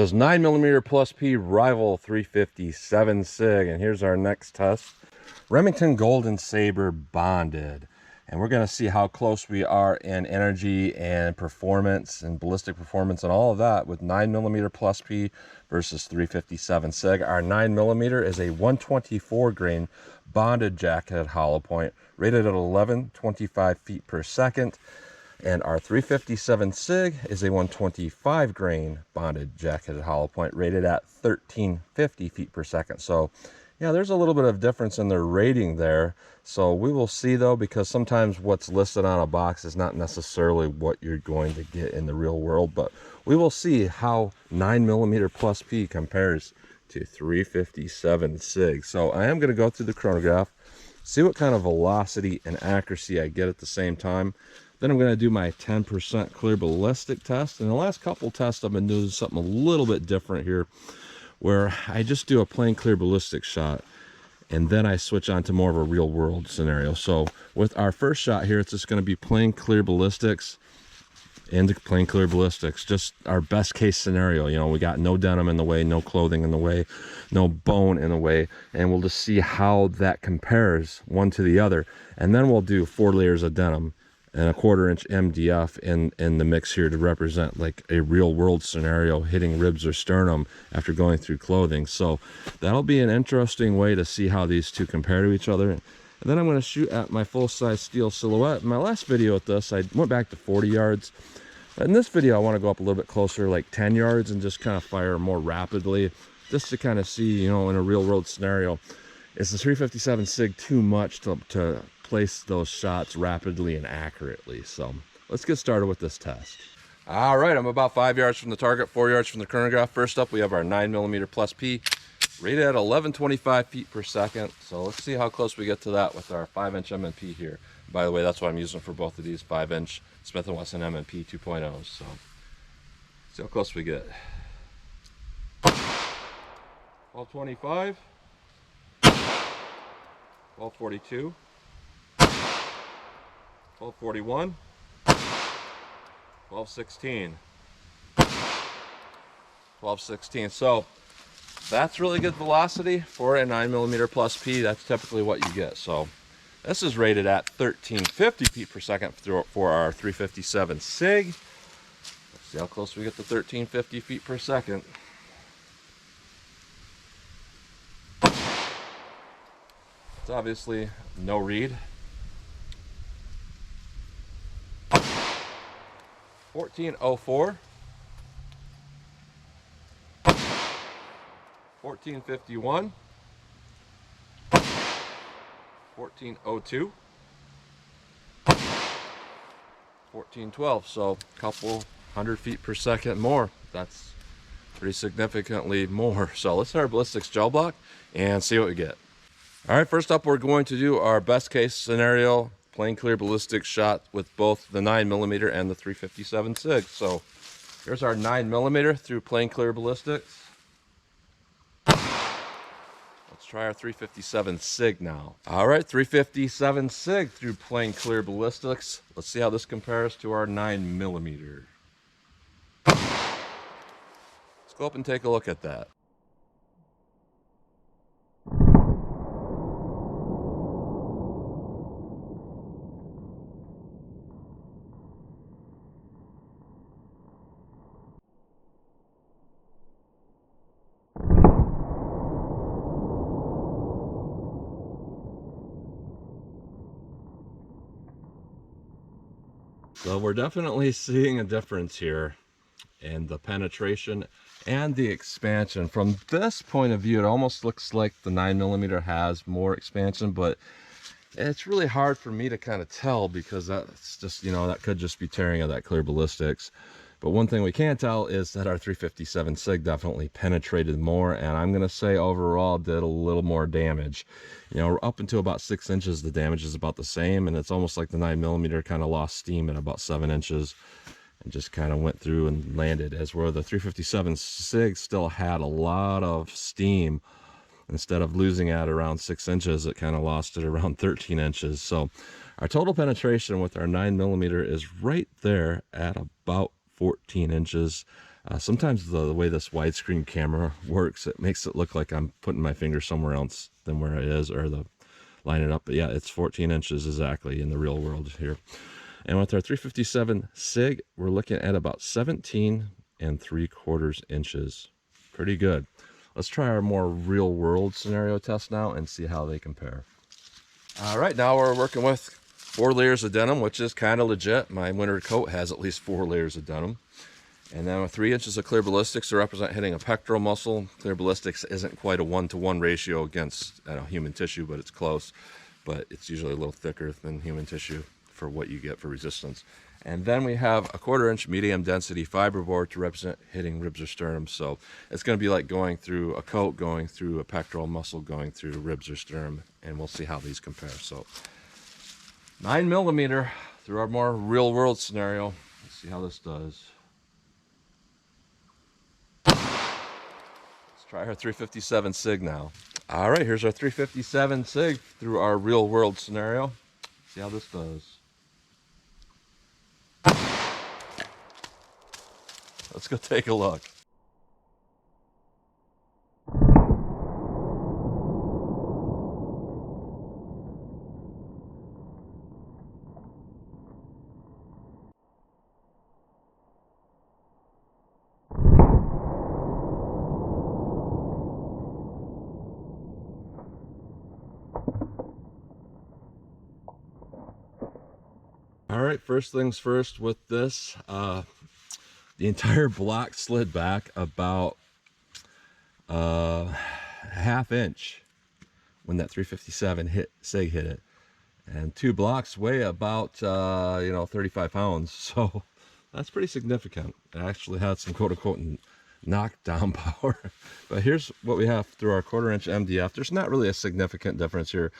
Does 9mm+P rival 357 SIG? And here's our next test. Remington Gold and Saber bonded. And we're going to see how close we are in energy and performance and ballistic performance and all of that with 9mm+P versus 357 SIG. Our 9mm is a 124 grain bonded jacketed hollow point rated at 1125 feet per second. And our 357 SIG is a 125 grain bonded jacketed hollow point rated at 1350 feet per second. So yeah, there's a little bit of difference in their rating there. So we will see though, because sometimes what's listed on a box is not necessarily what you're going to get in the real world. But we will see how 9mm+P compares to 357 SIG. So I am going to go through the chronograph, see what kind of velocity and accuracy I get at the same time. Then I'm going to do my 10% clear ballistic test. And the last couple tests I've been doing something a little bit different here, where I just do a plain clear ballistic shot and then I switch on to more of a real world scenario. So with our first shot here, it's just going to be plain clear ballistics and plain clear ballistics, just our best case scenario. You know, we got no denim in the way, no clothing in the way, no bone in the way, and we'll just see how that compares one to the other. And then we'll do 4 layers of denim and a 1/4 inch MDF in the mix here to represent like a real world scenario, hitting ribs or sternum after going through clothing. So that'll be an interesting way to see how these two compare to each other. And then I'm going to shoot at my full-size steel silhouette. In my last video with this, I went back to 40 yards. In this video, I want to go up a little bit closer, like 10 yards, and just kind of fire more rapidly, just to kind of see, you know, in a real world scenario, is the 357 SIG too much to place those shots rapidly and accurately? So let's get started with this test. All right, I'm about 5 yards from the target, 4 yards from the chronograph. First up, we have our 9mm+P rated at 1125 feet per second. So let's see how close we get to that with our 5-inch M&P here. By the way, that's what I'm using for both of these 5-inch Smith & Wesson M&P 2.0s. So see how close we get. 1225, 1242, 1241, 1216, 1216. So that's really good velocity for a 9mm+P. That's typically what you get. So this is rated at 1350 feet per second for our 357 SIG. Let's see how close we get to 1350 feet per second. It's obviously no read. 1404, 1451, 1402, 1412. So a couple 100 feet per second more. That's pretty significantly more. So let's start our ballistics gel block and see what we get. All right, first up, we're going to do our best case scenario plain clear ballistic shot with both the 9mm and the 357 SIG. So here's our 9mm through plain clear ballistics. Let's try our 357 SIG now. All right, 357 SIG through plain clear ballistics. Let's see how this compares to our 9mm. Let's go up and take a look at that. So we're definitely seeing a difference here in the penetration and the expansion. From this point of view, it almost looks like the 9mm has more expansion, but it's really hard for me to kind of tell because that's just, you know, that could just be tearing of that clear ballistics. But one thing we can tell is that our 357 SIG definitely penetrated more, and I'm going to say overall did a little more damage. You know, up until about 6 inches, the damage is about the same, and it's almost like the 9mm kind of lost steam at about 7 inches and just kind of went through and landed, as where the 357 SIG still had a lot of steam. Instead of losing at around 6 inches, it kind of lost it around 13 inches. So our total penetration with our 9mm is right there at about 14 inches. Sometimes the way this widescreen camera works, it makes it look like I'm putting my finger somewhere else than where it is, or line it up. But yeah, it's 14 inches exactly in the real world here. And with our 357 SIG, we're looking at about 17 3/4 inches. Pretty good. Let's try our more real world scenario test now and see how they compare. All right, now we're working with 4 layers of denim, which is kind of legit. My winter coat has at least 4 layers of denim. And then with 3 inches of clear ballistics to represent hitting a pectoral muscle. Clear ballistics isn't quite a 1-to-1 ratio against human tissue, but it's close. But it's usually a little thicker than human tissue for what you get for resistance. And then we have a 1/4 inch medium density fiberboard to represent hitting ribs or sternum. So it's going to be like going through a coat, going through a pectoral muscle, going through ribs or sternum, and we'll see how these compare. So 9mm through our more real world scenario. Let's see how this does. Try our 357 SIG now. All right, here's our 357 SIG through our real world scenario. See how this does. Let's go take a look. All right, first things first with this, the entire block slid back about ½ inch when that 357 SIG hit it. And 2 blocks weigh about 35 pounds, so that's pretty significant. It actually had some quote-unquote knockdown power. But here's what we have through our 1/4 inch MDF. There's not really a significant difference here.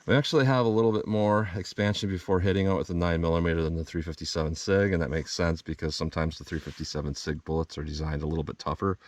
We actually have a little bit more expansion before hitting it with the 9mm than the 357 SIG, and that makes sense because sometimes the 357 SIG bullets are designed a little bit tougher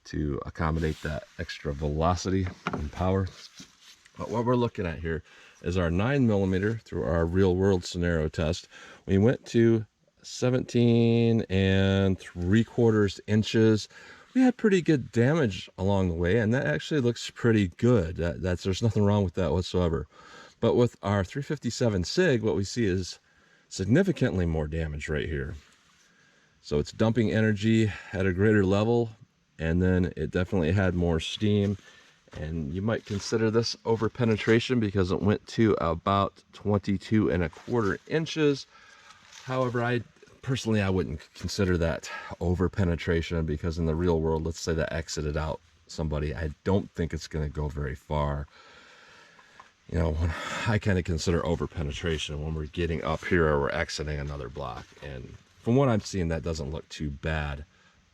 to accommodate that extra velocity and power. But what we're looking at here is our 9mm through our real world scenario test. We went to 17 3/4 inches. We had pretty good damage along the way, and that actually looks pretty good. There's nothing wrong with that whatsoever. But with our 357 SIG, what we see is significantly more damage right here. So it's dumping energy at a greater level, and then it definitely had more steam. And you might consider this over penetration because it went to about 22 1/4 inches. However, I wouldn't consider that over penetration because in the real world, let's say that exited out somebody, I don't think it's going to go very far. When I kind of consider over penetration when we're getting up here or we're exiting another block. And from what I'm seeing, that doesn't look too bad.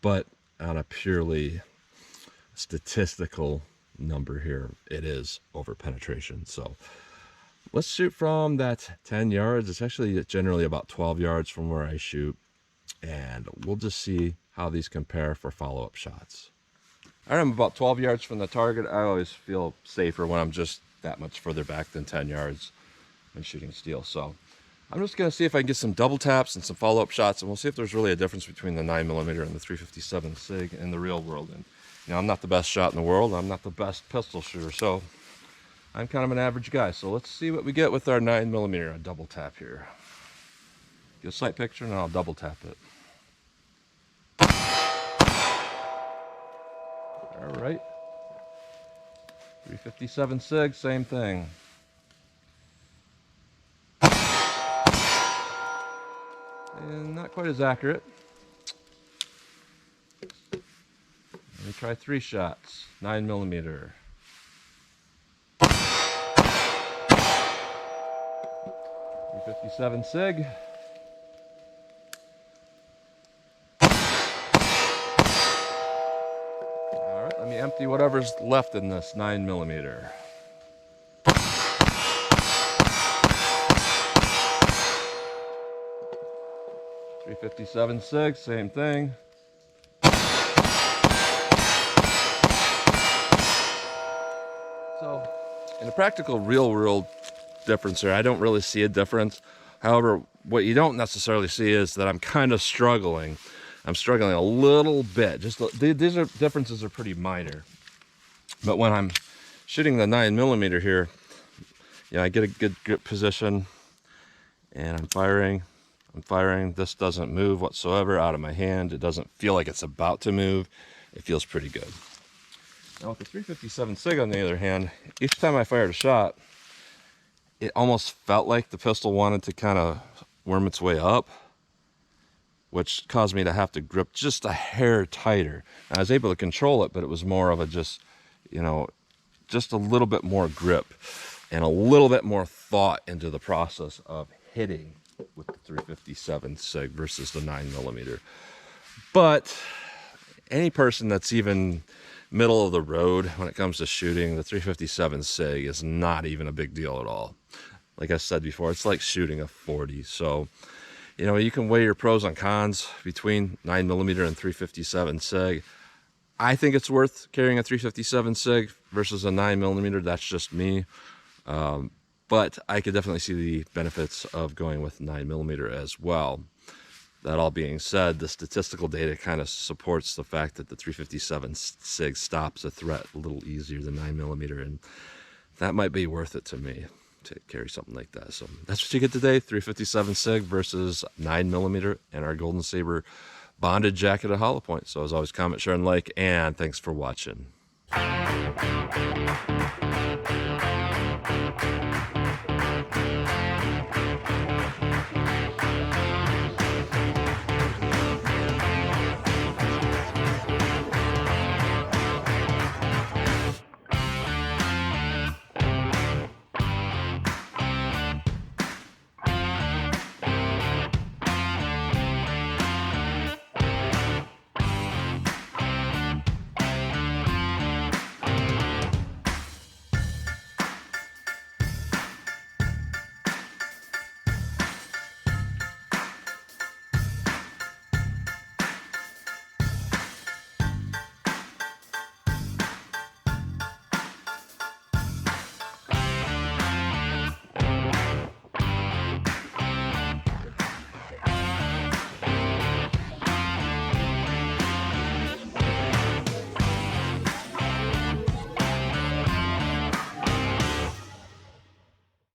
But on a purely statistical number here, it is over penetration. So let's shoot from that 10 yards. It's actually generally about 12 yards from where I shoot. And we'll just see how these compare for follow-up shots. All right, I'm about 12 yards from the target. I always feel safer when I'm just that much further back than 10 yards when shooting steel. So I'm just going to see if I can get some double taps and some follow-up shots, and we'll see if there's really a difference between the 9mm and the 357 SIG in the real world. And I'm not the best shot in the world. I'm not the best pistol shooter, so I'm kind of an average guy. So let's see what we get with our 9mm. A double tap here. Get a sight picture, and I'll double tap it. All right. 357 SIG, same thing. And not quite as accurate. Let me try 3 shots. 9mm. 357 SIG. Alright, let me empty whatever's left in this 9mm. 357 SIG, same thing. So, in a practical real world difference here, I don't really see a difference. However, what you don't necessarily see is that I'm kind of struggling I'm struggling a little bit. These differences are pretty minor. But when I'm shooting the 9mm here, I get a good grip position, and I'm firing. This doesn't move whatsoever out of my hand. It doesn't feel like it's about to move. It feels pretty good. Now with the 357 SIG, on the other hand, each time I fired a shot, it almost felt like the pistol wanted to kind of worm its way up, which caused me to have to grip just a hair tighter. And I was able to control it, but it was more of a just a little bit more grip and a little bit more thought into the process of hitting with the 357 SIG versus the 9mm. But any person that's even middle of the road when it comes to shooting, the 357 SIG is not even a big deal at all. Like I said before, it's like shooting a 40. So, you can weigh your pros and cons between 9mm and 357 SIG. I think it's worth carrying a 357 SIG versus a 9mm. That's just me. But I could definitely see the benefits of going with 9mm as well. That all being said, the statistical data kind of supports the fact that the 357 SIG stops a threat a little easier than 9mm, and that might be worth it to me to carry something like that. So that's what you get today, 357 SIG versus 9mm and our Golden Saber bonded jacket at Hollow Point. So as always, comment, share, and like, and thanks for watching.